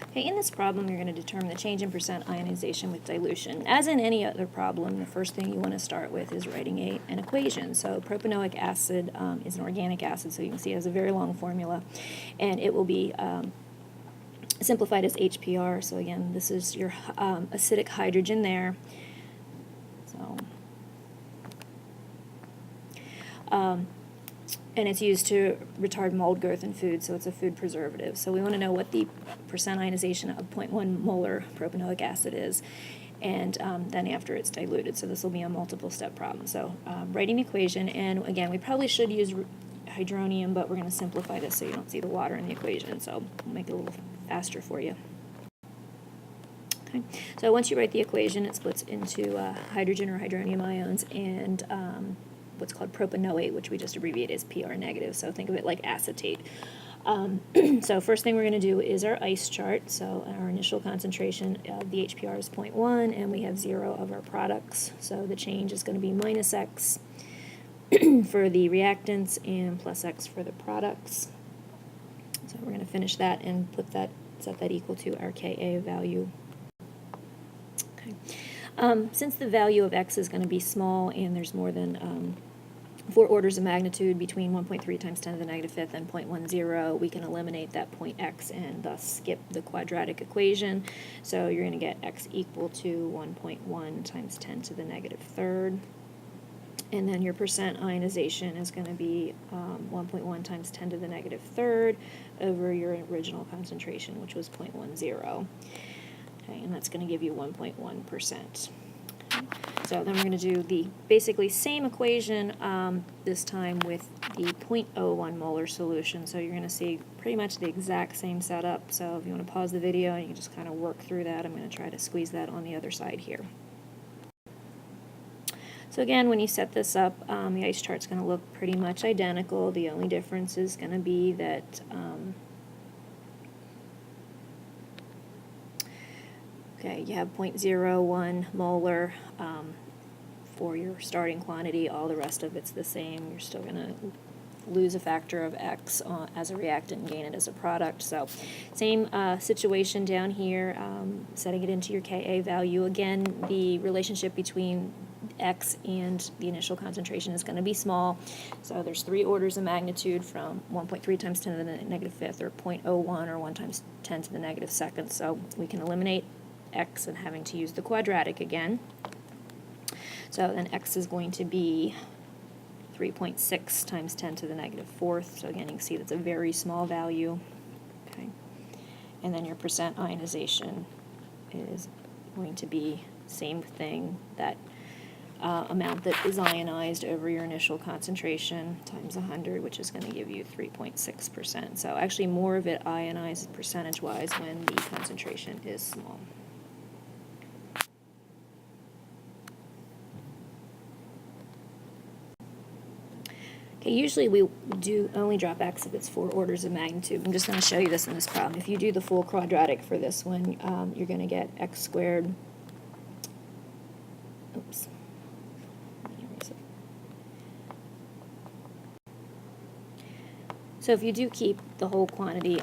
Okay, in this problem, you're going to determine the change in percent ionization with dilution. As in any other problem, the first thing you want to start with is writing an equation. So propanoic acid is an organic acid, so you can see it has a very long formula, and it will be simplified as HPR. So again, this is your acidic hydrogen there. So, and it's used to retard mold growth in food, so it's a food preservative. So we want to know what the percent ionization of 0.1 molar propanoic acid is, and then after it's diluted. So this will be a multiple step problem. So writing the equation, and again, we probably should use hydronium, but we're going to simplify this so you don't see the water in the equation. So we'll make it a little faster for you. Okay. So once you write the equation, it splits into hydrogen or hydronium ions and what's called propanoate, which we just abbreviate as PR negative. So think of it like acetate. So first thing we're going to do is our ice chart. So our initial concentration of the HPR is 0.1, and we have 0 of our products. So the change is going to be minus X for the reactants and plus X for the products. So we're going to finish that and set that equal to our Ka value. Okay. Since the value of X is going to be small and there's more than 4 orders of magnitude between 1.3 times 10 to the negative 5th and 0.10, we can eliminate that point X and thus skip the quadratic equation. So you're going to get X equal to 1.1 times 10 to the negative 3rd. And then your percent ionization is going to be 1.1 times 10 to the negative 3rd over your original concentration, which was 0.10. Okay, and that's going to give you 1.1%. So then we're going to do the basically same equation, this time with the 0.01 molar solution. So you're going to see pretty much the exact same setup. So if you want to pause the video, you can just kind of work through that. I'm going to try to squeeze that on the other side here. So again, when you set this up, the ice chart's going to look pretty much identical. The only difference is going to be that okay, you have 0.01 molar for your starting quantity. All the rest of it's the same. You're still going to lose a factor of X as a reactant and gain it as a product. So same situation down here, setting it into your Ka value. Again, the relationship between X and the initial concentration is going to be small. So there's 3 orders of magnitude from 1.3 times 10 to the negative 5th, or 0.01, or 1 times 10 to the negative 2nd. So we can eliminate X and having to use the quadratic again. So then X is going to be 3.6 times 10 to the negative 4th. So again, you can see that's a very small value. Okay. And then your percent ionization is going to be same thing, that amount that is ionized over your initial concentration times 100, which is going to give you 3.6%. So actually more of it ionized percentage-wise when the concentration is small. Okay, usually we do only drop X if it's 4 orders of magnitude. I'm just going to show you this in this problem. If you do the full quadratic for this one, you're going to get X squared. Oops. So if you do keep the whole quantity,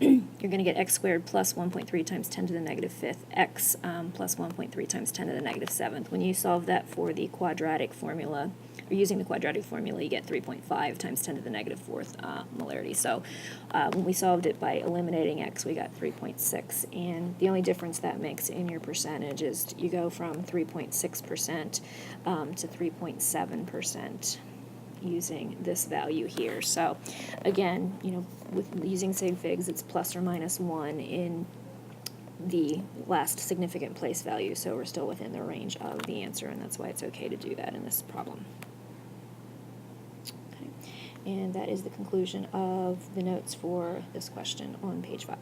you're going to get X squared plus 1.3 times 10 to the negative 5th, X plus 1.3 times 10 to the negative 7th. When you solve that for the quadratic formula, or using the quadratic formula, you get 3.5 times 10 to the negative 4th molarity. So when we solved it by eliminating X, we got 3.6. And the only difference that makes in your percentage is you go from 3.6% to 3.7%. using this value here. So again, with using sig figs, it's plus or minus 1 in the last significant place value, so we're still within the range of the answer, and that's why it's okay to do that in this problem. Okay. And that is the conclusion of the notes for this question on page 5.